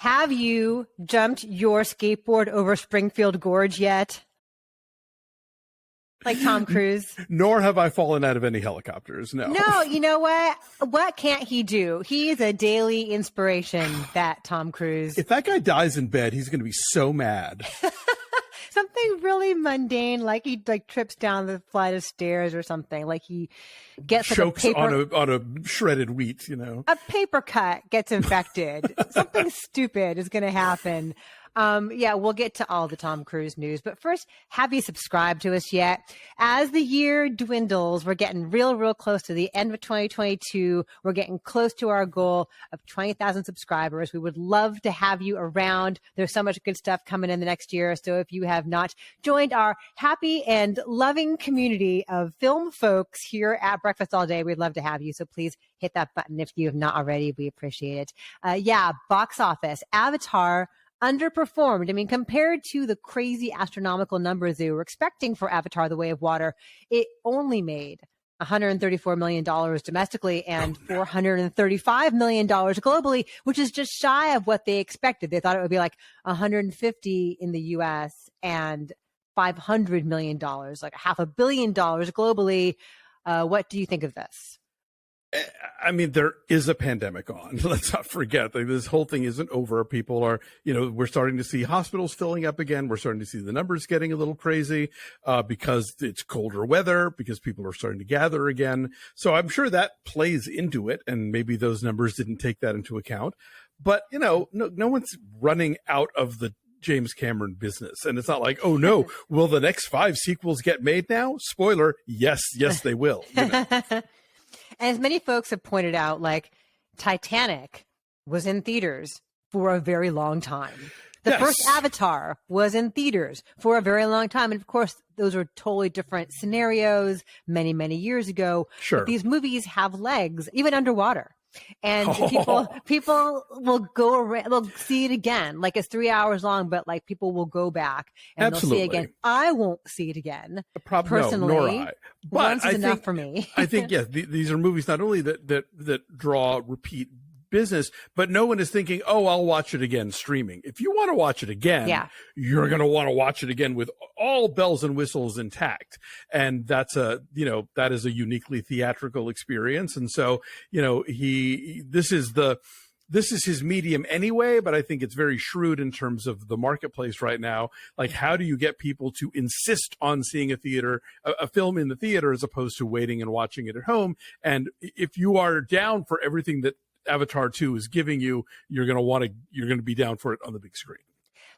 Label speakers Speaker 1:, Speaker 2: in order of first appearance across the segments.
Speaker 1: Have you jumped your skateboard over Springfield Gorge yet? Like Tom Cruise?
Speaker 2: Nor have I fallen out of any helicopters, no.
Speaker 1: No, you know what? What can't he do? He's a daily inspiration, that Tom Cruise.
Speaker 2: If that guy dies in bed, he's going to be so mad.
Speaker 1: Something really mundane, like he trips down the flight of stairs or something. Like he gets
Speaker 2: chokes on a shredded wheat, you know.
Speaker 1: A paper cut gets infected. Something stupid is going to happen. Yeah, we'll get to all the Tom Cruise news. But first, have you subscribed to us yet? As the year dwindles, we're getting real close to the end of 2022. We're getting close to our goal of 20,000 subscribers. We would love to have you around. There's so much good stuff coming in the next year. So if you have not joined our happy and loving community of film folks here at Breakfast All Day, we'd love to have you. So please hit that button if you have not already. We appreciate it. Yeah, box office, Avatar underperformed. I mean, compared to the crazy astronomical numbers they were expecting for Avatar: The Way of Water, it only made $134 million domestically and $435 million globally, which is just shy of what they expected. They thought it would be like 150 in the US and $500 million, like $500 million globally. What do you think of this?
Speaker 2: I mean, there is a pandemic on. Let's not forget that this whole thing isn't over. People are, we're starting to see hospitals filling up again. We're starting to see the numbers getting a little crazy because it's colder weather, because people are starting to gather again. So I'm sure that plays into it, and maybe those numbers didn't take that into account. But, no one's running out of the James Cameron business. And it's not like, oh no, will the next 5 sequels get made now? Spoiler, yes, they will.
Speaker 1: And as many folks have pointed out, like Titanic was in theaters for a very long time. The first Avatar was in theaters for a very long time. And of course, those are totally different scenarios many, many years ago.
Speaker 2: Sure.
Speaker 1: But these movies have legs, even underwater. And people will go around, they'll see it again. Like it's 3 hours long, but like people will go back and they'll see it again. I won't see it again. Personally,
Speaker 2: no, nor I. But
Speaker 1: once is enough for me.
Speaker 2: I think, yes, these are movies not only that draw repeat business, but no one is thinking, oh, I'll watch it again streaming. If you want to watch it again, you're going to want to watch it again with all bells and whistles intact. And that is a uniquely theatrical experience. And so, this is his medium anyway, but I think it's very shrewd in terms of the marketplace right now. Like, how do you get people to insist on seeing a film in the theater as opposed to waiting and watching it at home? And if you are down for everything that Avatar 2 is giving you, you're going to be down for it on the big screen.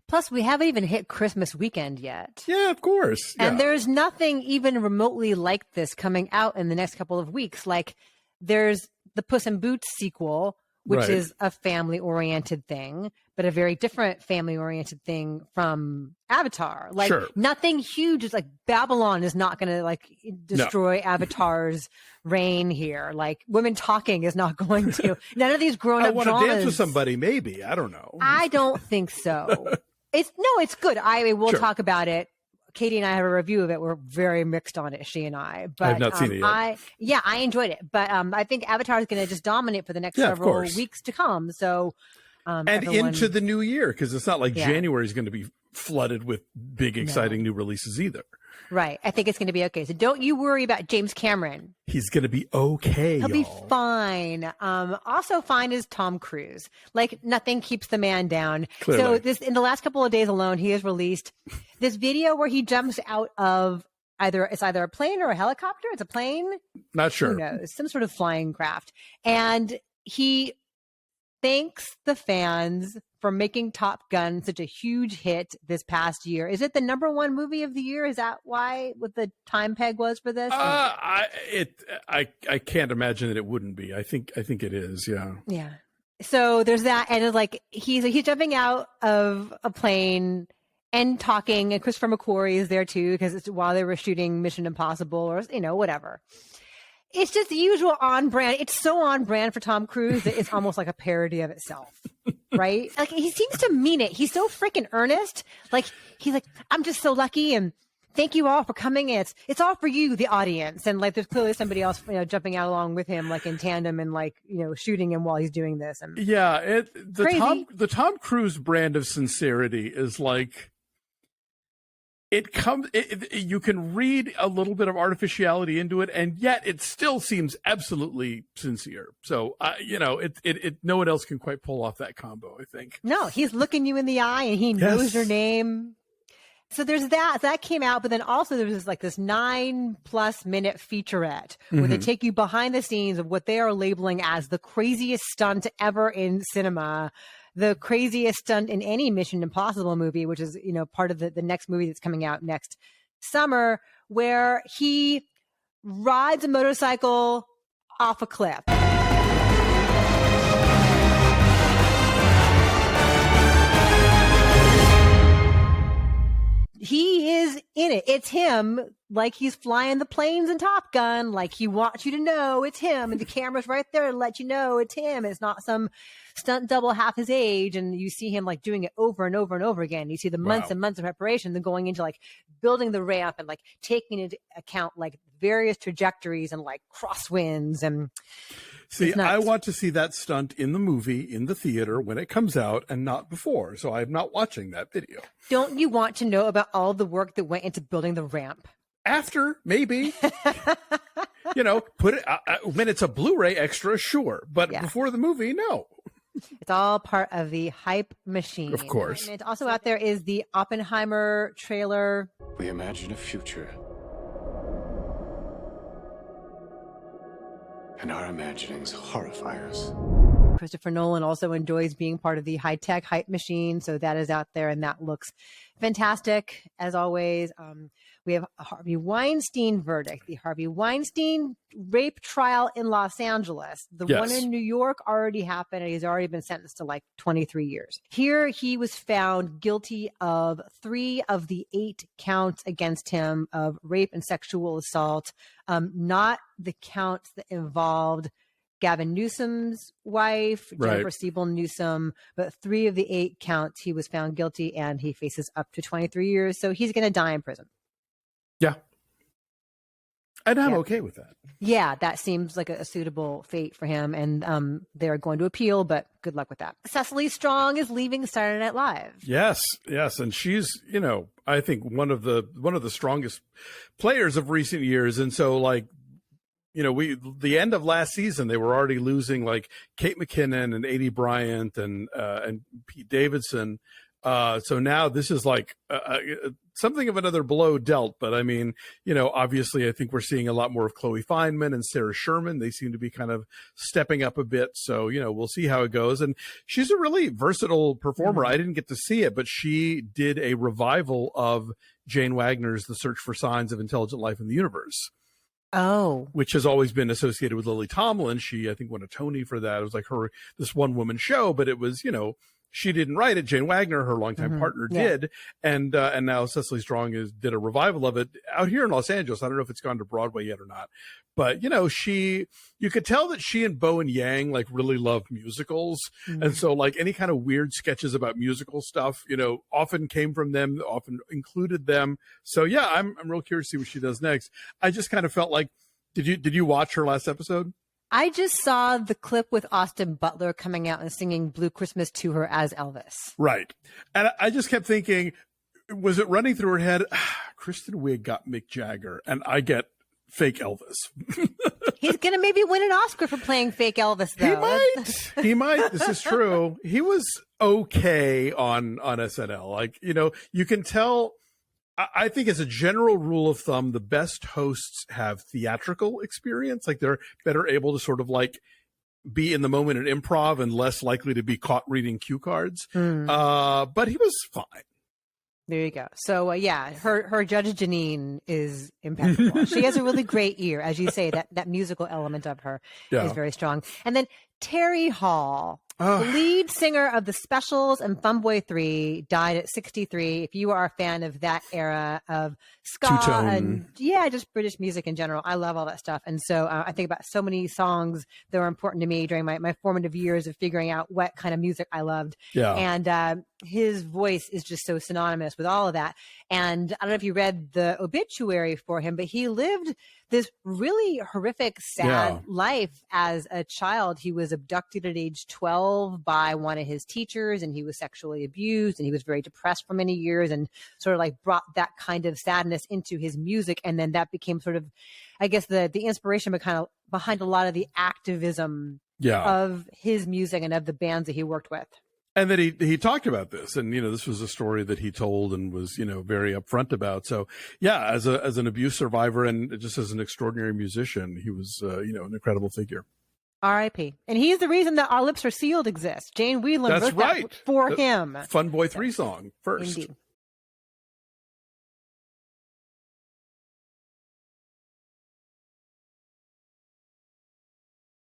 Speaker 1: Plus, we haven't even hit Christmas weekend yet.
Speaker 2: Yeah, of course.
Speaker 1: And there's nothing even remotely like this coming out in the next couple of weeks. Like, there's the Puss in Boots sequel, which is a family-oriented thing, but a very different family-oriented thing from Avatar. Like, nothing huge. It's like Babylon is not going to destroy Avatar's reign here. Like, women talking is not going to. None of these grown-up dramas.
Speaker 2: I want to dance with somebody, maybe. I don't know.
Speaker 1: I don't think so. It's good. We'll talk about it. Katie and I have a review of it. We're very mixed on it, she and I. But
Speaker 2: I have not seen it yet.
Speaker 1: I enjoyed it. But I think Avatar is going to just dominate for the next several weeks to come. So,
Speaker 2: into the new year, because it's not like January is going to be flooded with big, exciting new releases either.
Speaker 1: Right. I think it's going to be okay. So don't you worry about James Cameron.
Speaker 2: He's going to be okay.
Speaker 1: He'll be fine. Also fine is Tom Cruise. Like, nothing keeps the man down.
Speaker 2: Clearly.
Speaker 1: So in the last couple of days alone, he has released this video where he jumps out of either a plane or a helicopter. It's a plane.
Speaker 2: Not sure.
Speaker 1: Who knows? Some sort of flying craft. And he thanks the fans for making Top Gun such a huge hit this past year. Is it the #1 movie of the year? Is that what the time peg was for this?
Speaker 2: I can't imagine that it wouldn't be. I think it is. Yeah.
Speaker 1: Yeah. So there's that, and it's like he's jumping out of a plane and talking, and Christopher McQuarrie is there too because it's while they were shooting Mission Impossible or whatever. It's just the usual on brand. It's so on brand for Tom Cruise that it's almost like a parody of itself, right? Like, he seems to mean it. He's so freaking earnest. Like, he's like, I'm just so lucky, and thank you all for coming in. It's all for you, the audience. And like, there's clearly somebody else, jumping out along with him, like in tandem and like, shooting him while he's doing this. And
Speaker 2: yeah, the Tom Cruise brand of sincerity is like, you can read a little bit of artificiality into it, and yet it still seems absolutely sincere. So, no one else can quite pull off that combo, I think.
Speaker 1: No, he's looking you in the eye and he knows your name. So there's that came out, but then also there was this 9+ minute featurette where they take you behind the scenes of what they are labeling as the craziest stunt ever in cinema. The craziest stunt in any Mission Impossible movie, which is, part of the next movie that's coming out next summer, where he rides a motorcycle off a cliff. He is in it. It's him, like he's flying the planes in Top Gun, like he wants you to know it's him, and the camera's right there to let you know it's him. It's not some stunt double half his age, and you see him like doing it over and over and over again. You see the months and months of preparation, then going into like building the ramp and like taking into account like various trajectories and like crosswinds and.
Speaker 2: See, I want to see that stunt in the movie, in the theater, when it comes out and not before. So I'm not watching that video.
Speaker 1: Don't you want to know about all the work that went into building the ramp?
Speaker 2: After, maybe. Put it when it's a Blu-ray extra, sure. But before the movie, no.
Speaker 1: It's all part of the hype machine.
Speaker 2: Of course.
Speaker 1: And also out there is the Oppenheimer trailer.
Speaker 3: We imagine a future. And our imaginings horrify us.
Speaker 1: Christopher Nolan also enjoys being part of the high-tech hype machine, so that is out there, and that looks fantastic, as always. We have a Harvey Weinstein verdict, the Harvey Weinstein rape trial in Los Angeles. The one in New York already happened, and he's already been sentenced to like 23 years. Here, he was found guilty of 3 of the 8 counts against him of rape and sexual assault, not the counts that involved Gavin Newsom's wife, Jennifer Siebel Newsom, but 3 of the 8 counts he was found guilty, and he faces up to 23 years. So he's going to die in prison.
Speaker 2: Yeah. And I'm okay with that.
Speaker 1: Yeah, that seems like a suitable fate for him. And they're going to appeal, but good luck with that. Cecily Strong is leaving Saturday Night Live.
Speaker 2: Yes. And she's, I think one of the strongest players of recent years. And so like, the end of last season, they were already losing like Kate McKinnon and Adie Bryant and Pete Davidson. So now this is like something of another blow dealt. But I mean, obviously I think we're seeing a lot more of Chloe Fineman and Sarah Sherman. They seem to be kind of stepping up a bit. So, we'll see how it goes. And she's a really versatile performer. I didn't get to see it, but she did a revival of Jane Wagner's The Search for Signs of Intelligent Life in the Universe.
Speaker 1: Oh,
Speaker 2: which has always been associated with Lily Tomlin. She, I think, won a Tony for that. It was like this one woman show, but it was, she didn't write it. Jane Wagner, her longtime partner, did. And now Cecily Strong did a revival of it out here in Los Angeles. I don't know if it's gone to Broadway yet or not, but you could tell that she and Bowen Yang like really love musicals. And so like any kind of weird sketches about musical stuff, often came from them, often included them. So yeah, I'm real curious to see what she does next. I just kind of felt like, did you watch her last episode?
Speaker 1: I just saw the clip with Austin Butler coming out and singing Blue Christmas to her as Elvis.
Speaker 2: Right. And I just kept thinking, was it running through her head? Kristen Wiig got Mick Jagger and I get fake Elvis.
Speaker 1: He's going to maybe win an Oscar for playing fake Elvis, though.
Speaker 2: He might. This is true. He was okay on SNL. Like, you can tell. I think as a general rule of thumb, the best hosts have theatrical experience. Like they're better able to sort of like be in the moment in improv and less likely to be caught reading cue cards. But he was fine.
Speaker 1: There you go. So her Judge Janine is impeccable. She has a really great ear. As you say, that musical element of her is very strong. And then Terry Hall, the lead singer of the Specials and Funboy 3, died at 63. If you are a fan of that era of ska
Speaker 2: Two-tone.
Speaker 1: and just British music in general, I love all that stuff. And so I think about so many songs that were important to me during my formative years of figuring out what kind of music I loved.
Speaker 2: Yeah.
Speaker 1: And his voice is just so synonymous with all of that. And I don't know if you read the obituary for him, but he lived this really horrific, sad life as a child. He was abducted at age 12 by one of his teachers, and he was sexually abused, and he was very depressed for many years, and sort of like brought that kind of sadness into his music. And then that became sort of, I guess, the inspiration behind a lot of the activism of his music and of the bands that he worked with.
Speaker 2: And then he talked about this, and this was a story that he told and was very upfront about. So as an abuse survivor and just as an extraordinary musician, he was an incredible figure.
Speaker 1: R.I.P. And he's the reason that Our Lips Are Sealed exists. Jane Whelan wrote that for him.
Speaker 2: Funboy 3 song first.
Speaker 1: Indeed.